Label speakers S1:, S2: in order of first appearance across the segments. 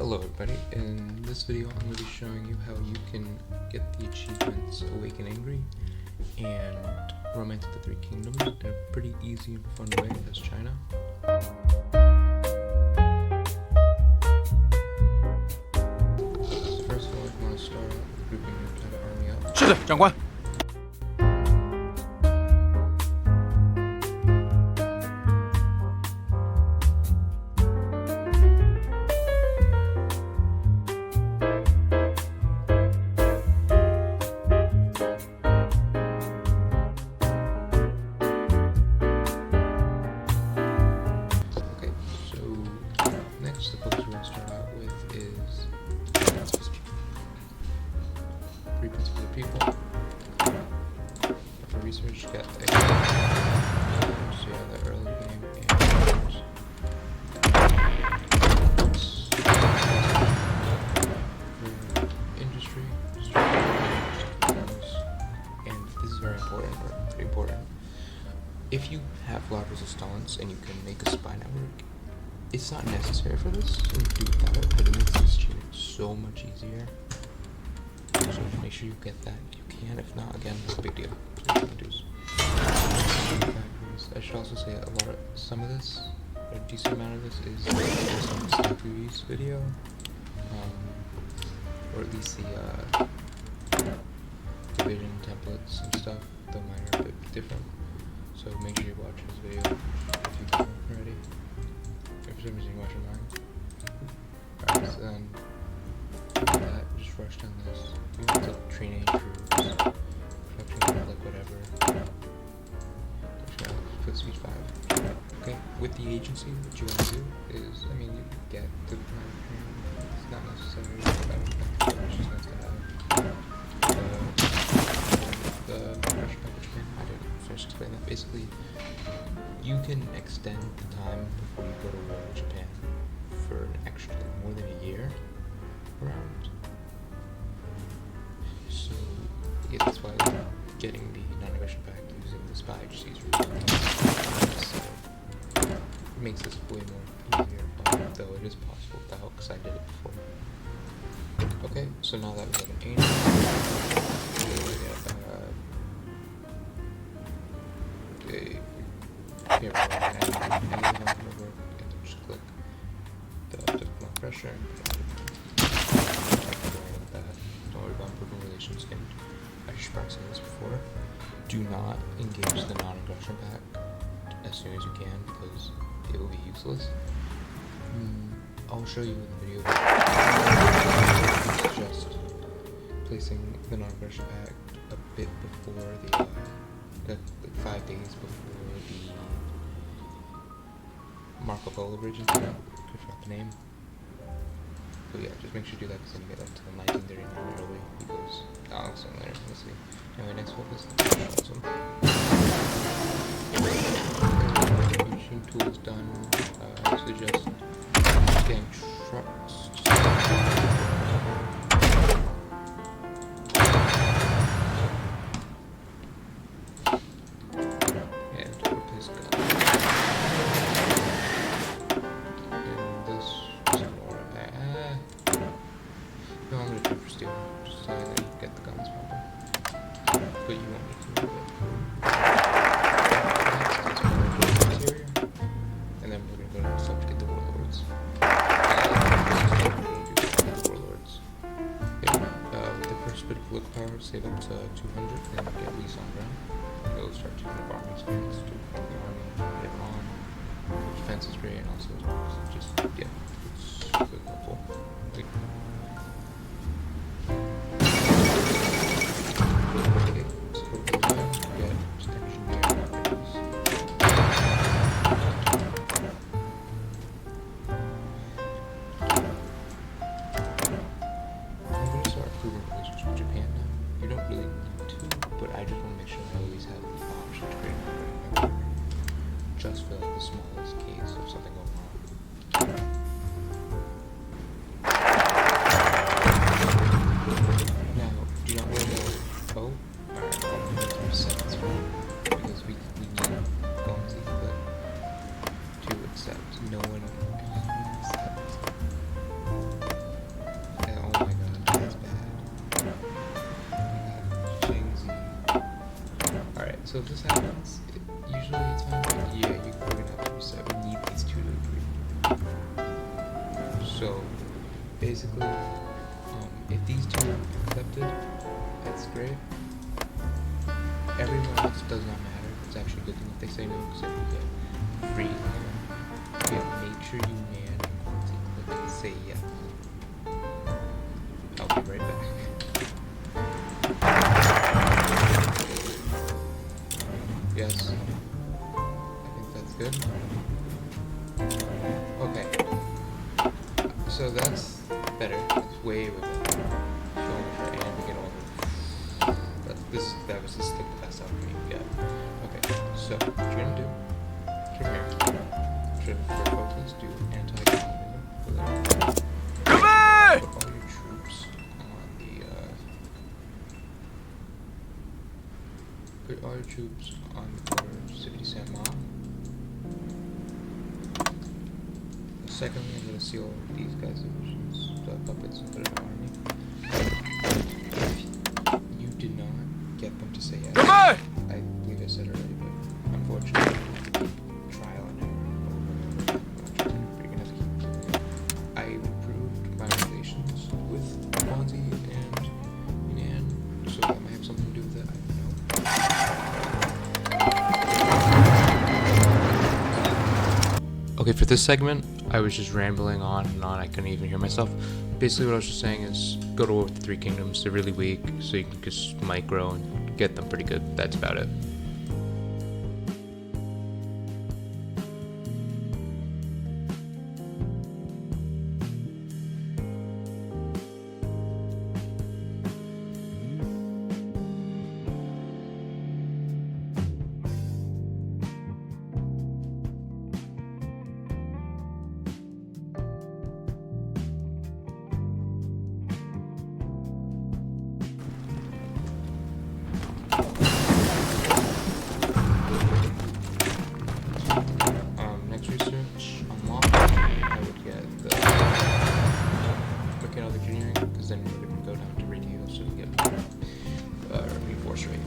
S1: Hello everybody, in this video I'm going to be showing you how you can get the achievements Awake and Angry and Romance of the Three Kingdoms in a pretty easy and fun way as China. So first of all, you want to start out with grouping your kind of army up.
S2: 是的，长官。
S1: Next, the books we're going to start out with is 3 Principles of People. For research, get a so yeah, the early game and for industry, and this is very important, or pretty important. If you have lot of resistance and you can make a spy network, it's not necessary for this, so you can do without it, but it makes this achievement so much easier. So make sure you get that if you can. If not, again, no big deal. So you can do I should also say some of this, a decent amount of this is based on the Stack Reviews video, or at least the division templates and stuff, though mine are a bit different. So make sure you watch this video if you haven't already. For some reason you're watching mine. Alright, so then after that, just rush down this. You want to train any troops, production, like whatever. Put speed 5. Okay, with the agency, what you want to do is, I mean, you can get the prime training. It's not necessary, but I don't think it's just nice to have. The pressure package plan, I didn't finish explaining that. Basically, you can extend the time before you go to war with Japan for an extra more than a year around. So yeah, that's why getting the non-aggression pact using the spy agencies makes this way more easier, though it is possible without, because I did it before. Okay, so now that we have an aim, here, and just click the diplomatic pressure and don't worry about improving relations. And I should probably say this before, do not engage the non-aggression pact as soon as you can, because it will be useless. I'll show you in the video. It's just placing the non-aggression pact a bit before like 5 days before the Marco Polo Bridge is done. I forgot the name. But yeah, just make sure you do that, because then you get up to the 1939 early, because I'll explain later. Let's see. Anyway, next one is awesome. Machine tool is done. So just getting trucks. No, I'm going to do for steel, just so that you can get the guns pumping. But you won't need to move it. Next is more interior. And then we're going to go to the sub to get the warlords. The warlords. Okay, with the first bit of political power, save up to 200, then get lease on ground. It'll start taking up armies, units to form the army, get it on. Defense is great, and also just, yeah, it's really helpful. Like, just for like the smallest case of something going wrong. Now, do you not want to go? Alright, I'll put it 3 seconds because we need guns, but to accept no one accepts. this happens, usually it's fine, but yeah, we're gonna have to reset. We need these two to agree. So, basically, if these two are accepted, that's great. Everyone else does not matter. It's actually a good thing if they say no, because if you get free land, yeah, make sure you man and click and say yes. I'll be right back. Yes. I think that's good. Okay. So that's better. It's way better. So and we get all the that was just the best outcome you can get. Okay, so what you're gonna do from here, should for focus do anti-communism. Put all your troops on the put all your troops on the border of City San Ma. Secondly, I'm gonna seal these guys' divisions, the puppets, and put an army. You did not get them to say yes. I believe I said already, but unfortunately, you have to keep trial and error over and over. You're gonna have to keep doing it. I improved my relations with Fonzie and Nan, so that might have something to do with it. I don't know. Okay, for this segment, I was just rambling on and on. I couldn't even hear myself. Basically, what I was just saying is go to war with the Three Kingdoms. They're really weak, so you can just micro and get them pretty good. That's about it. Next research unlock. I would get the mechanical engineering, because then we're going to go down to radio, so we get reinforce rate.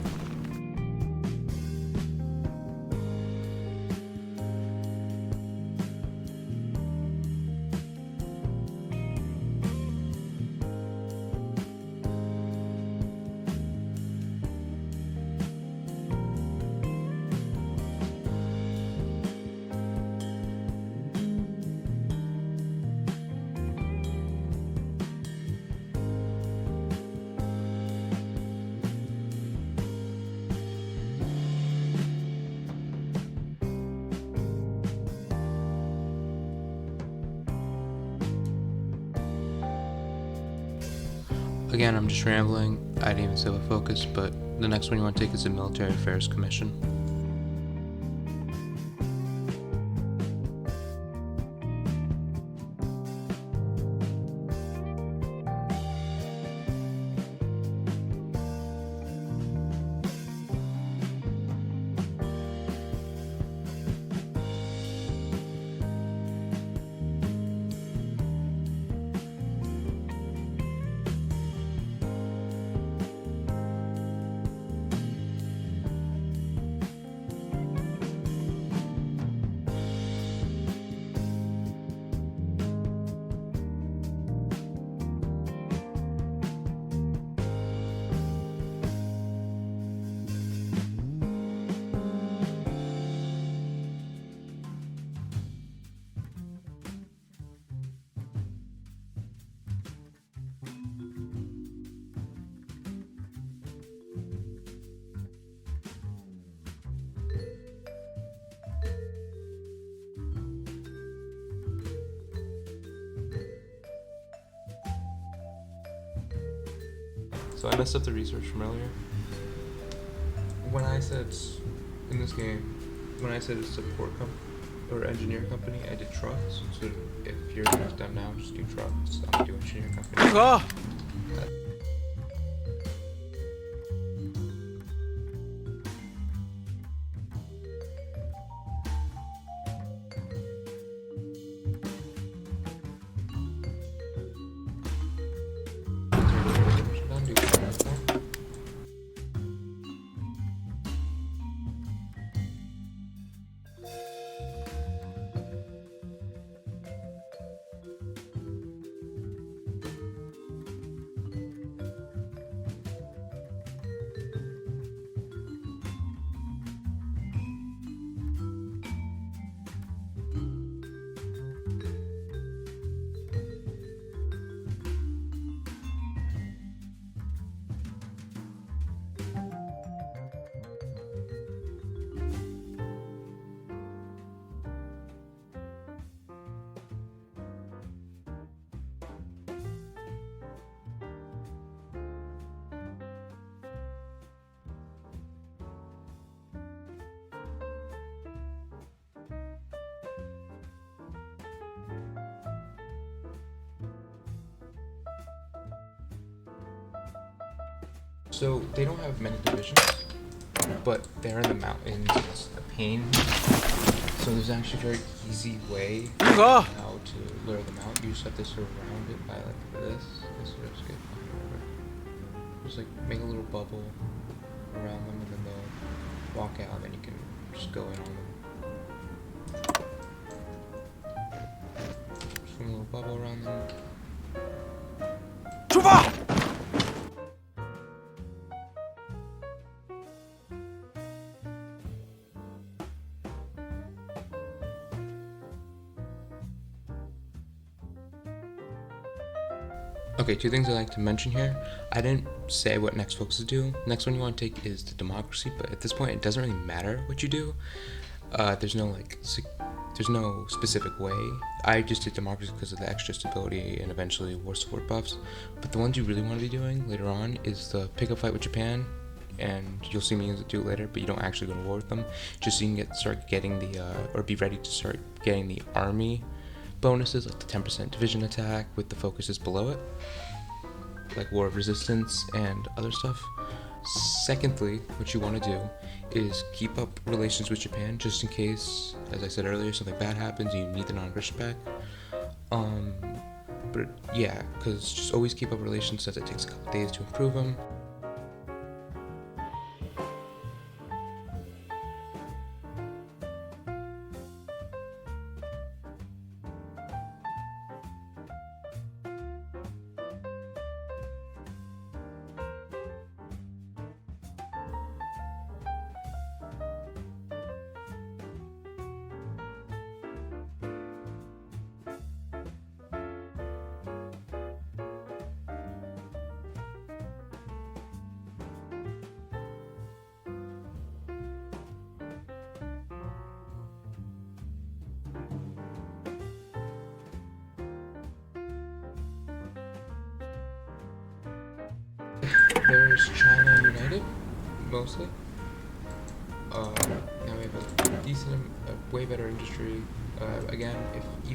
S1: Again, I'm just rambling. I didn't even say what focus, but the next one you want to take is the Military Affairs Commission. So I messed up the research from earlier. When I said in this game, when I said a support or engineer company, I did trucks. So if you're done now, just do trucks. I'm gonna do engineer company. So they don't have many divisions, but they're in the mountains. It's a pain. So there's actually a very easy way how to lure them out. You just have to surround it by like this. This will just get fine. Just like make a little bubble around them, and then they'll walk out, and then you can just go in on them. Just put a little bubble around them. Okay, two things I'd like to mention here. I didn't say what next focus to do. Next one you want to take is the democracy, but at this point it doesn't really matter what you do. There's no specific way. I just did democracy because of the extra stability and eventually war support buffs. But the ones you really want to be doing later on is the pick a fight with Japan, and you'll see me do it later, but you don't actually go to war with them. Just so you can start getting the or be ready to start getting the army bonuses, like the 10% division attack with the focuses below it, like War of Resistance and other stuff. Secondly, what you want to do is keep up relations with Japan, just in case, as I said earlier, something bad happens and you need the non-aggression pact. But yeah, because just always keep up relations, since it takes a couple days to improve them. There's China United, mostly. Now we have a decent, way better industry. Again,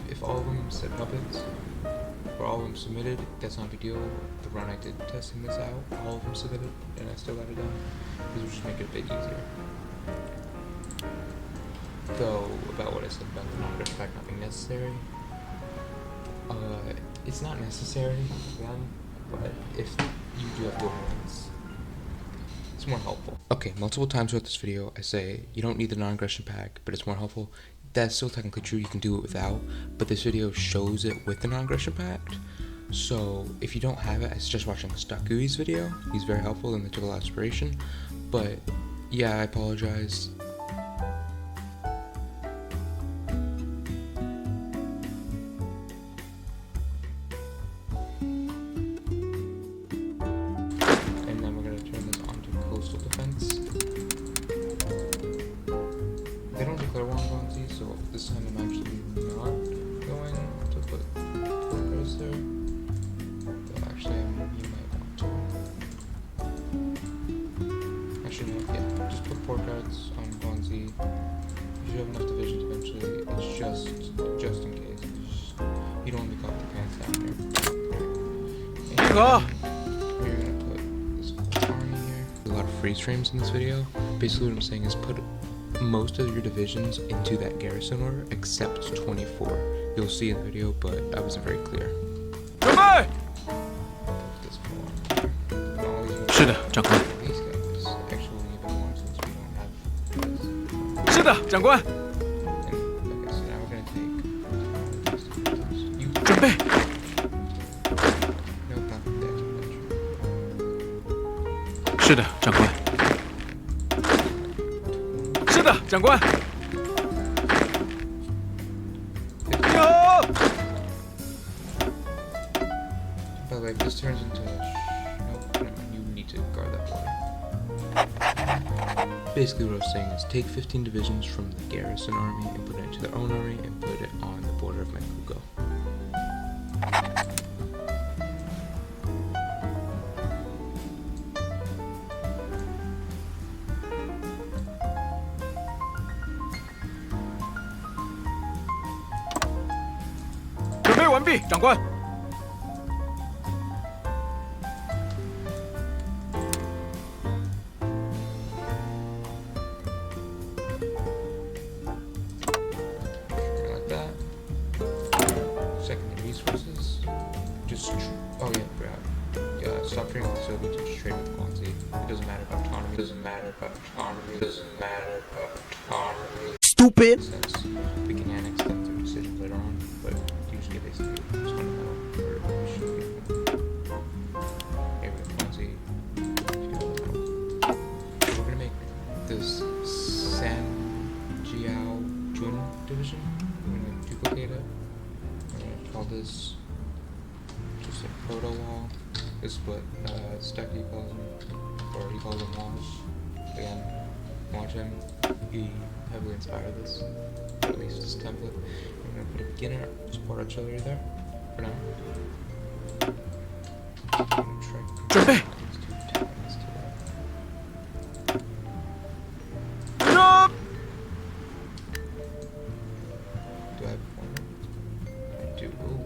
S1: if all of them set puppets, or all of them submitted, that's not a big deal. The run I did testing this out, all of them submitted, and I still got it done. This will just make it a bit easier. Though, about what I said about the non-aggression pact not being necessary, it's not necessary, again, but if you do have good ones, it's more helpful. Okay, multiple times throughout this video I say you don't need the non-aggression pack, but it's more helpful. That's still technically true, you can do it without, but this video shows it with the non-aggression pact. So if you don't have it, I suggest watching Stakui's video. He's very helpful and they took a lot of inspiration. But yeah, I apologize. They don't declare war on Guangxi, so this time I'm actually not going to put workers there. Though actually, you might want to. Actually, no, yeah, just put port guards on Guangxi. You should have enough divisions eventually. It's just in case. You don't want to be caught with the pants down here. And we're gonna put this whole army here. There's a lot of freeze frames in this video. Basically, what I'm saying is put most of your divisions into that garrison order except 24. You'll see in the video, but I wasn't very clear.
S2: 是的，长官。是的，长官。准备。是的，长官。 是的，长官。
S1: By the way, if this turns into no, you need to guard that border. Basically, what I was saying is take 15 divisions from the garrison army and put it into their own army and put it on the border of Mexico.
S2: Chuẩn bị完毕，长官。
S1: doesn't matter about army, doesn't matter about army.
S2: Stupid.
S1: Since we can annex them through decisions later on, but usually basically it's fundamental for we should be. Here we go, Fonzie. We're gonna make this San Jiao Jun division. We're gonna duplicate it. We're gonna call this just a proto wall. This is what Stucky calls them, or he calls them walls. Again, watch him. He heavily inspired this, or at least this template. We're gonna put a beginner support artillery there for now. I'm gonna try to
S2: 准备。
S1: these two towns to
S2: Drop.
S1: Do I have one? I do. Ooh.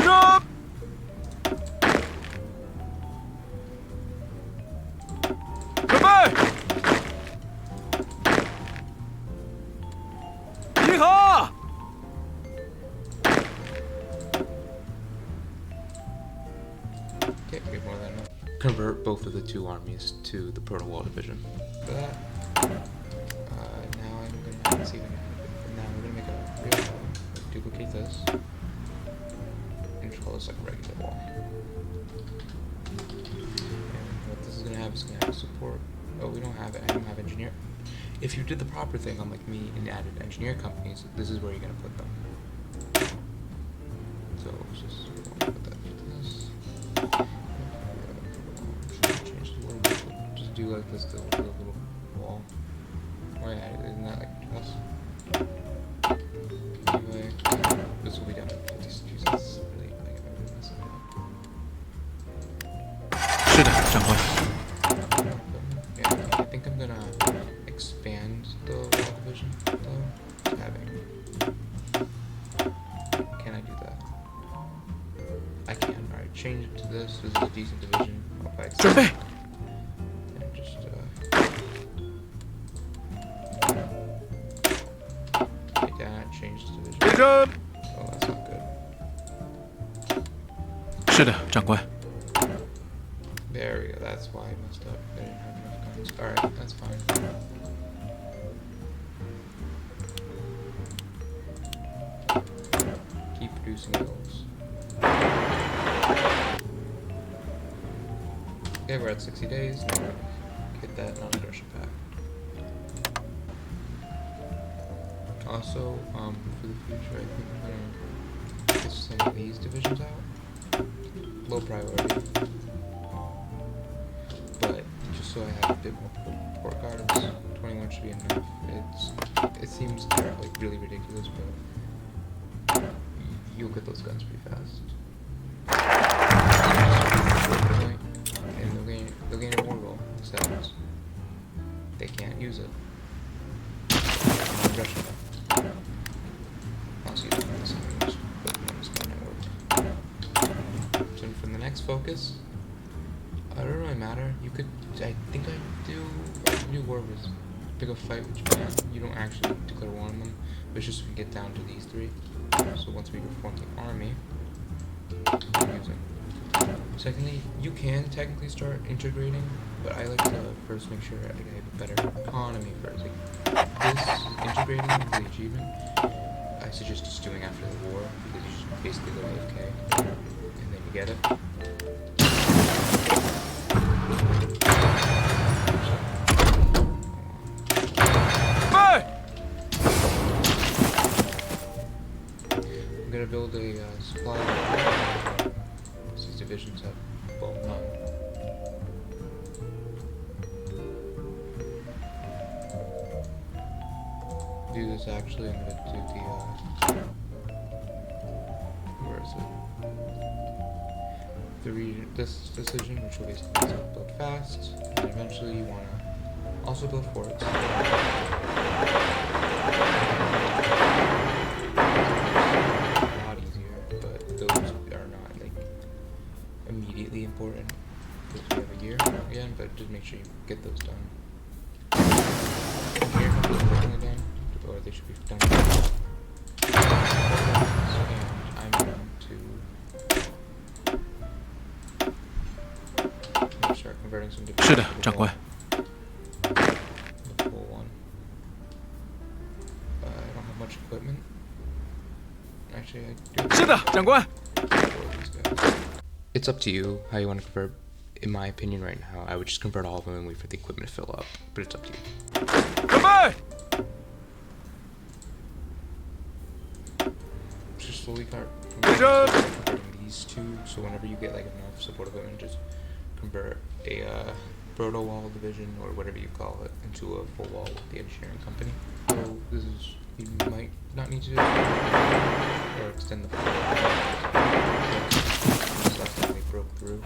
S2: Drop. 准备。集合。
S1: Okay, we have more than enough. Convert both of the two armies to the Proto Wall Division. For that, now I'm gonna let's see if I can. Now we're gonna make a real wall. Duplicate this and just call this like a regular wall. And what this is gonna have is gonna have support. Oh, we don't have it. I don't have engineer. If you did the proper thing, unlike me, and added engineer companies, this is where you're gonna put them. So let's just put that into this. Change the word. Just do like this little wall. Oh yeah, isn't that like us? Anyway, this will be done. I'll just use this really like if I do this.
S2: 是的，长官。
S1: Yeah, I think I'm gonna expand the wall division though. Having. Can I do that? I can. Alright, change it to this. This is a decent division. I'll buy
S2: 准备。
S1: and just take that, change this division.
S2: 立正。
S1: Oh, that's not good.
S2: 是的，长官。
S1: There we go. That's why I messed up. I didn't have enough guns. Alright, that's fine. Keep producing those. Okay, we're at 60 days. Now we're gonna get that non-aggression pact. Also, for the future, I think I'm gonna get some of these divisions out. Low priority. But just so I have a bit more port guards, 21 should be enough. It seems like really ridiculous, but you'll get those guns pretty fast. And they'll gain a war goal, except they can't use it. Aggression. I'll see this but it's not work. So for the next focus, it don't really matter. You could, I think I can do war with, pick a fight with Japan. You don't actually declare war on them, but it's just we get down to these three. So once we reform the army, I'm using. Secondly, you can technically start integrating, but I like to first make sure I have a better economy first. Like this integrating the achievement, I suggest just doing after the war because you just basically go AFK and then you get it. I'm gonna build a supply line. These divisions have well none. Do this actually. I'm gonna do the where is it? The region. This decision, which will basically build fast, and eventually you wanna also build forts. Immediately important because we have a year again, but just make sure you get those done. Here, definitely done, or they should be done. And I'm going to start converting some
S2: 是
S1: divisions
S2: 的
S1: to the
S2: 长官
S1: wall, the full one. I don't have much equipment. Actually, I do.
S2: 是的长官
S1: It's up to you how you want to convert. In my opinion, right now, I would just convert all of them and wait for the equipment to fill up. But it's up to you.
S2: 准备
S1: Just slowly
S2: Good job.
S1: converting these two. So whenever you get like enough support equipment, just convert a proto wall division or whatever you call it into a full wall with the engineering company. So this is, you might not need to or extend the full wall. This last time they broke through.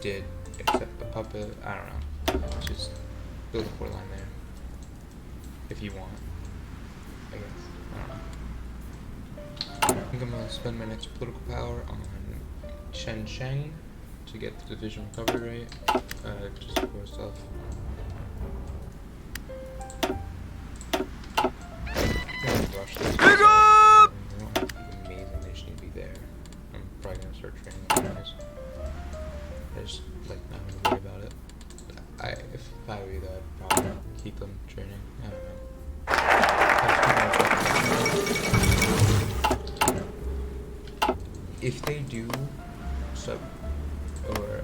S1: Did except the puppet. I don't know. Just build a core line there if you want. I guess. I don't know. I think I'm gonna spend my next political power on Chen Sheng to get the division recovery rate. Just for stuff. Rush this.
S2: Pick up!
S1: They don't have to be amazing. They just need to be there. I'm probably gonna start training them guys. I just like not gonna worry about it. If I were you, though, I'd probably keep them training. I don't know. If they do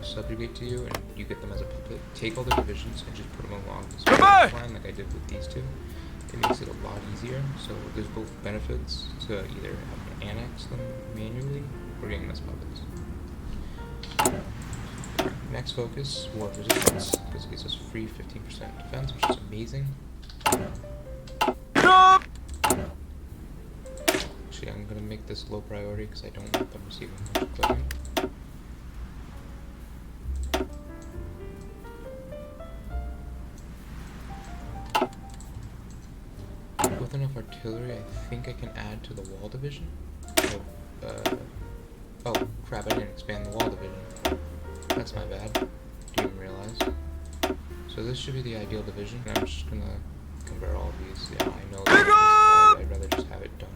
S1: subjugate to you and you get them as a puppet, take all the divisions and just put them along this line like I did with these two. It makes it a lot easier. So there's both benefits to either having to annex them manually or getting them as puppets. Next focus, war resistance, because it gives us free 15% defense, which is amazing. Actually, I'm gonna make this low priority because I don't want them receiving much equipment. With enough artillery, I think I can add to the wall division. Oh crap, I didn't expand the wall division. That's my bad. Didn't even realize. So this should be the ideal division, and I'm just gonna convert all of these. Yeah, I know that I'd rather just have it done.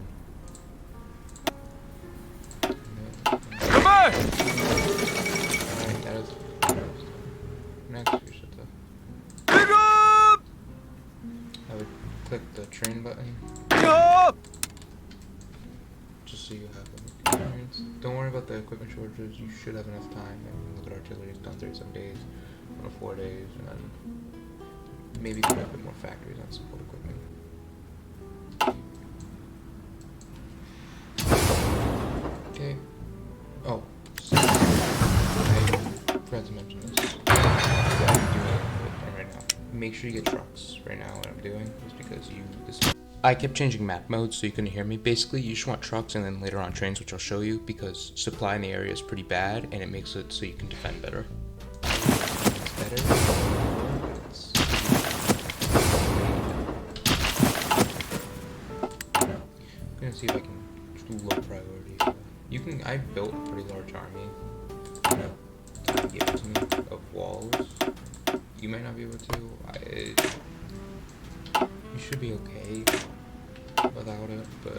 S1: Alright, that is next we should I would click the train button. Just so you have an experience. Don't worry about the equipment shortages, you should have enough time. And look at artillery, it's done 37 days, 4 days, and then maybe put a bit more factories on support equipment. Okay. Oh, so I forgot to mention this. What I'm doing right now. Make sure you get trucks right now. What I'm doing is because I kept changing map modes so you couldn't hear me. Basically, you just want trucks and then later on trains, which I'll show you, because supply in the area is pretty bad and it makes it so you can defend better. It's better. I'm gonna see if I can do low priority. I built a pretty large army. Give it to me of walls. You might not be able to. You should be okay without it, but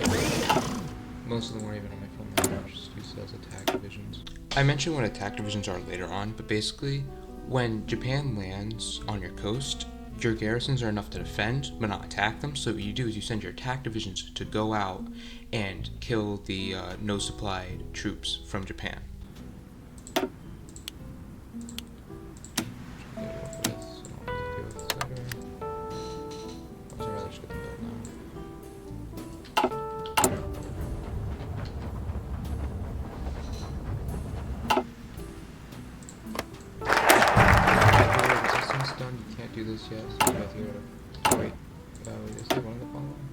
S1: most of them weren't even on my phone line. I just used it as attack divisions. I mentioned what attack divisions are later on, but basically, when Japan lands on your coast, your garrisons are enough to defend, but not attack them. So what you do is you send your attack divisions to go out and kill the no-supplied troops from Japan. Do this yet, so you have to go to. Oh wait, is there one of the following?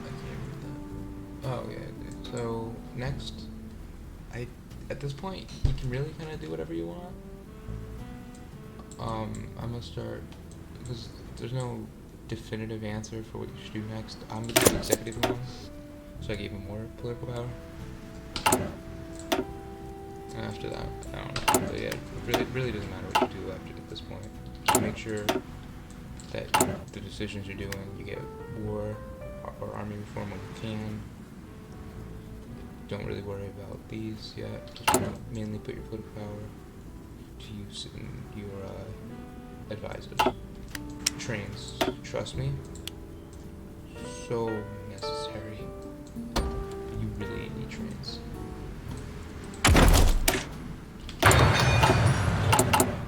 S1: I can't read that. Oh yeah, so next, at this point you can really kind of do whatever you want. I'm gonna start because there's no definitive answer for what you should do next. I'm gonna do the executive one, so I gave him more political power. After that, I don't know. But yeah, it really doesn't matter what you do at this point. Just make sure that the decisions you're doing, you get war or army reform when you can. don't really worry about these yet. Just mainly put your political power to use in your advisors. Trains, trust me, so necessary. You really need trains.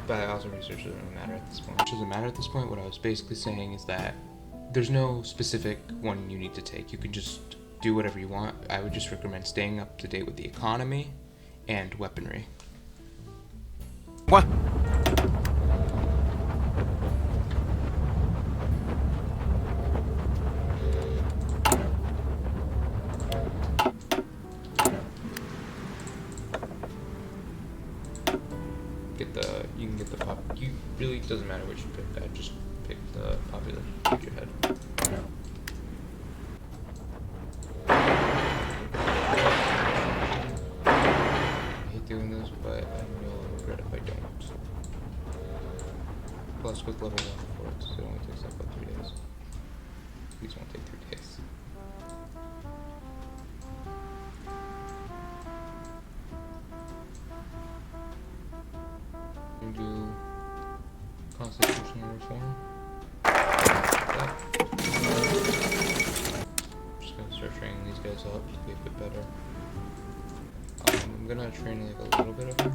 S1: But I also research it doesn't matter at this point. It doesn't matter at this point. What I was basically saying is that there's no specific one you need to take. You can just do whatever you want. I would just recommend staying up to date with the economy and weaponry.
S2: What?
S1: You can get the pop. You really doesn't matter which you pick. I just picked the popular figurehead. I hate doing this, but I will regret if I don't. Plus, with level 1 forts, it only takes like 3 days. These won't take 3 days. Do constitutional reform. Just gonna start training these guys up to be a bit better. I'm gonna train like a little bit of them.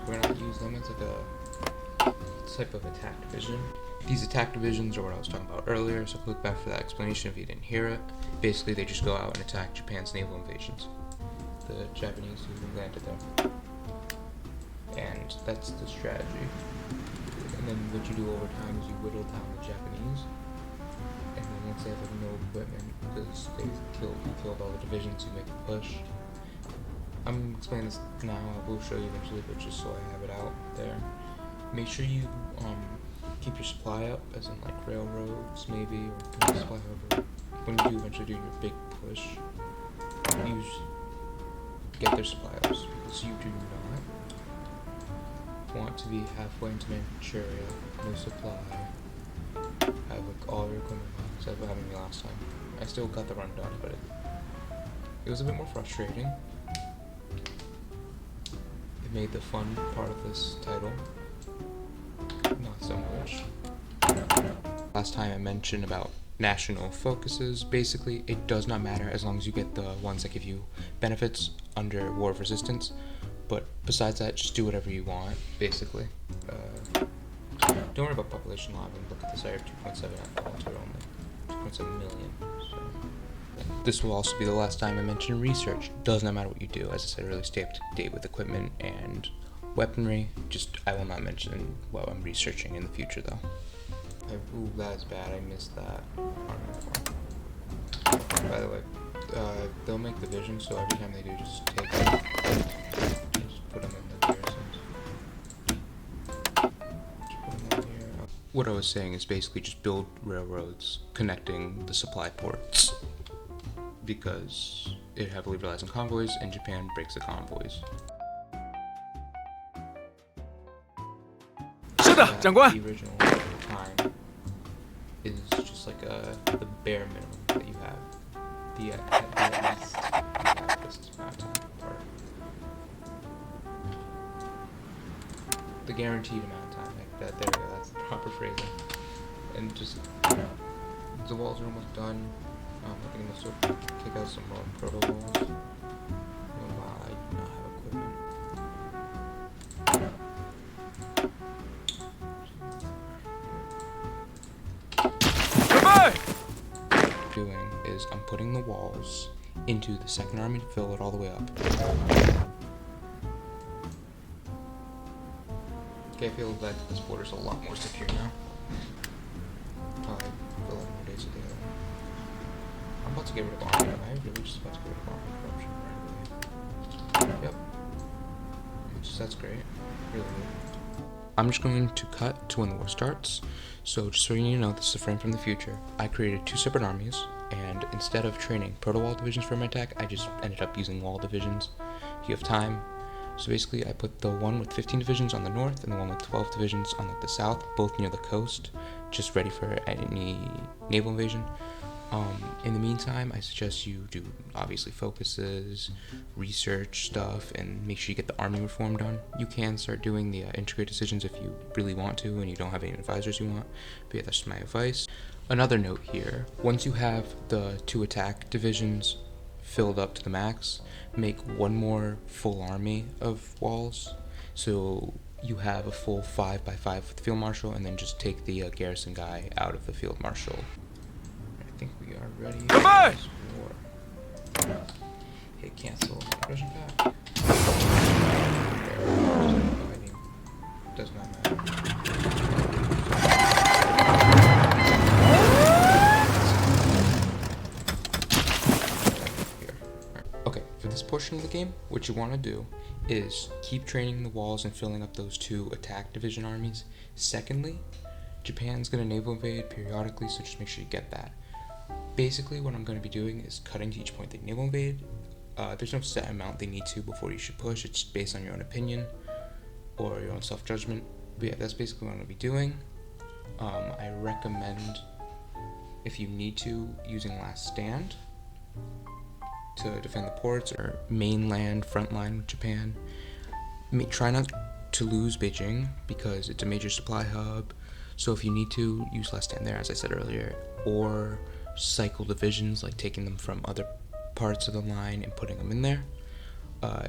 S1: We're gonna use them as like a type of attack division. These attack divisions are what I was talking about earlier, so look back for that explanation if you didn't hear it. Basically, they just go out and attack Japan's naval invasions. The Japanese who landed there. And that's the strategy. And then what you do over time is you whittle down the Japanese. And then once they have like, no equipment, because you killed all the divisions, you make a push. I'm explaining this now, I will show you eventually, but just so I have it out there. Make sure you keep your supply up, as in like railroads maybe, or supply over. When you do eventually do your big push, you get their supply ups, because you do not want to be halfway into Manchuria, no supply, have like all your equipment box, that's what happened to me last time. I still got the run done, but it was a bit more frustrating. It made the fun part of this title not so much. Last time I mentioned about national focuses. Basically, it does not matter as long as you get the ones that give you benefits under War of Resistance. But besides that, just do whatever you want, basically. Don't worry about population law. I mean, look at this, I have 2.7 at volunteer only. 2.7 million. So. This will also be the last time I mention research. Does not matter what you do. As I said earlier, stay up to date with equipment and weaponry. Just, I will not mention what I'm researching in the future, though. Ooh, that's bad. I missed that. By the way, they'll make the vision, so every time they do, just take them and just put them in the garrisons. Just put them in here. What I was saying is basically just build railroads connecting the supply ports, because it heavily relies on convoys, and Japan breaks the convoys.
S2: 是的，长官。
S1: The original time is just like the bare minimum that you have. The at least you have this amount of time part. The guaranteed amount of time, like that. There we go. That's the proper phrasing. And just the walls are almost done. I think I'm gonna start kick out some more proto walls. While I do not have equipment. Doing is I'm putting the walls into the second army to fill it all the way up. Okay, I feel that this border's a lot more secure now. Probably 11 more days of the other. I'm about to get rid of army. I'm really just about to get rid of army corruption right away. Yep. That's great. Really good. I'm just going to cut to when the war starts. So just so you know, this is a frame from the future. I created 2 separate armies, and instead of training proto-wall divisions for my attack, I just ended up using wall divisions. If you have time, So basically I put the one with 15 divisions on the north and the one with 12 divisions on like the south, both near the coast, just ready for any naval invasion. In the meantime, I suggest you do obviously focuses, research stuff, and make sure you get the army reform done. You can start doing the integrate decisions if you really want to and you don't have any advisors you want, but yeah, that's just my advice. Another note here, once you have the 2 attack divisions filled up to the max, make one more full army of walls, so you have a full 5x5 with the field marshal, and then just take the garrison guy out of the field marshal. I think we are ready for this war. Hit cancel. Russian pack. Does not matter. Here. Okay, for this portion of the game, what you want to do is keep training the walls and filling up those 2 attack division armies. Secondly, Japan's going to naval invade periodically, so just make sure you get that. Basically, what I'm going to be doing is cutting to each point they naval invade. There's no set amount they need to before you should push. It's based on your own opinion or your own self-judgment. But yeah, that's basically what I'm going to be doing. I recommend, if you need to, using Last Stand to defend the ports or mainland front line with Japan. Try not to lose Beijing because it's a major supply hub. So if you need to, use Last Stand there, as I said earlier, or cycle divisions, like taking them from other parts of the line and putting them in there.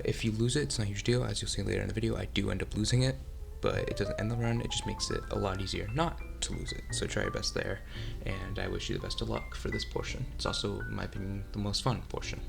S1: If you lose it, it's not a huge deal. As you'll see later in the video, I do end up losing it, but it doesn't end the run. It just makes it a lot easier not to lose it. So try your best there, and I wish you the best of luck for this portion. It's also, in my opinion, the most fun portion.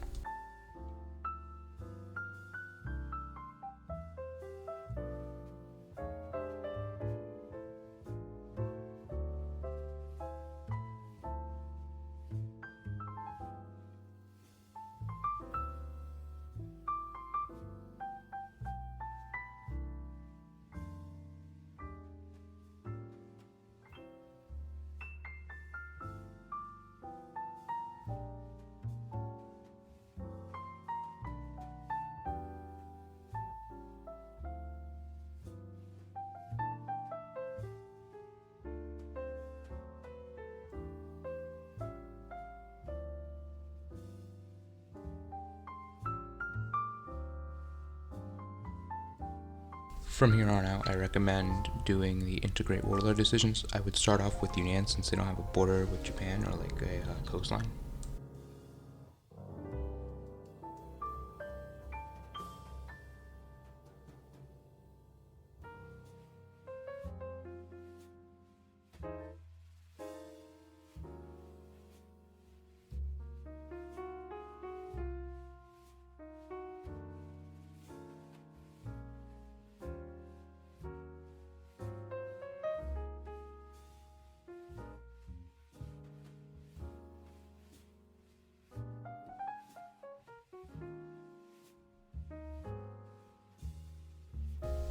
S1: From here on out, I recommend doing the integrate warlord decisions. I would start off with Yunnan since they don't have a border with Japan or like a coastline.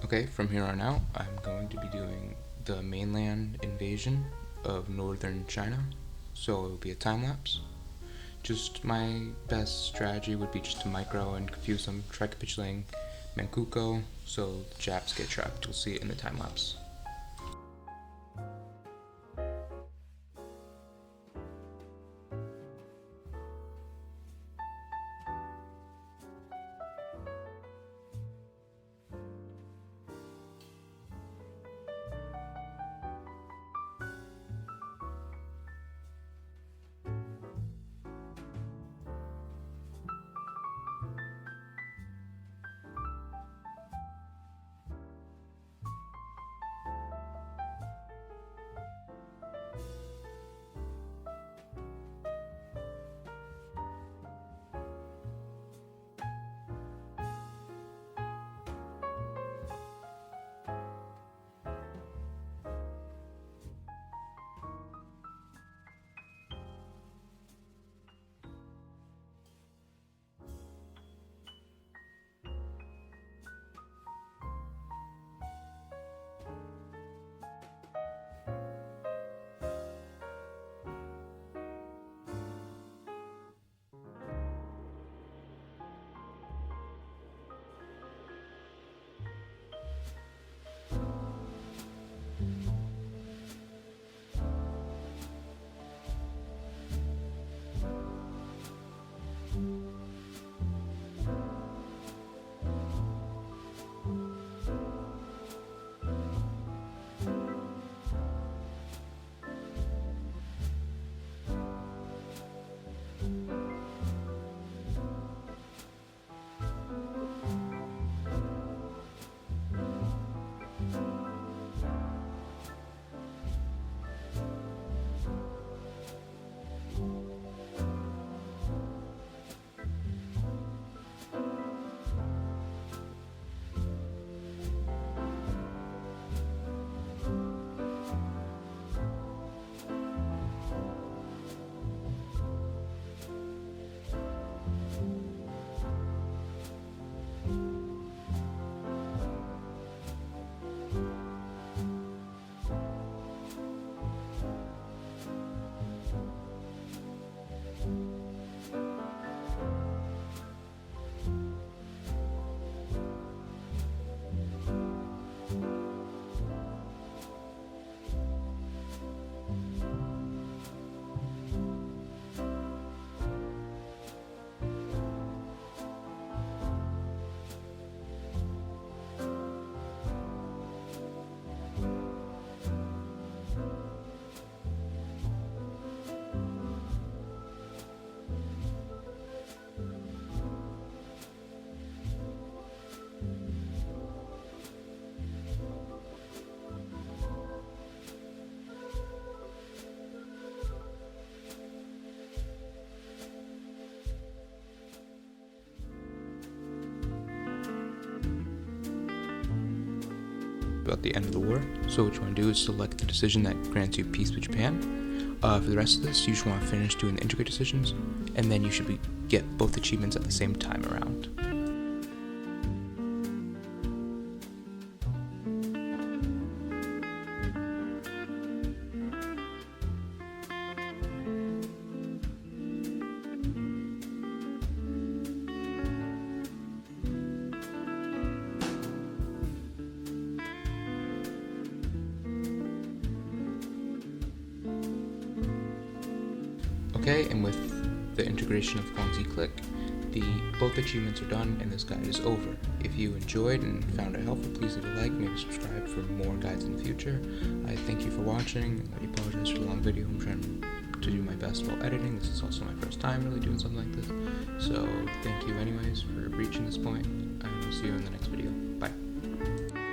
S1: Okay, from here on out, I'm going to be doing the mainland invasion of northern China, so it will be a time lapse. Just my best strategy would be just to micro and confuse them, try capitulating Manchukuo, so the Japs get trapped. You'll see it in the time lapse. about the end of the war. So what you want to do is select the decision that grants you peace with Japan. For the rest of this, you just want to finish doing the integrate decisions, and then you should get both achievements at the same time around. Okay, and with the integration of Guangxi Click, both achievements are done and this guide is over. If you enjoyed and found it helpful, please leave a like, maybe subscribe for more guides in the future. I thank you for watching. I apologize for the long video. I'm trying to do my best while editing. This is also my first time really doing something like this. So thank you anyways for reaching this point, and I'll see you in the next video. Bye.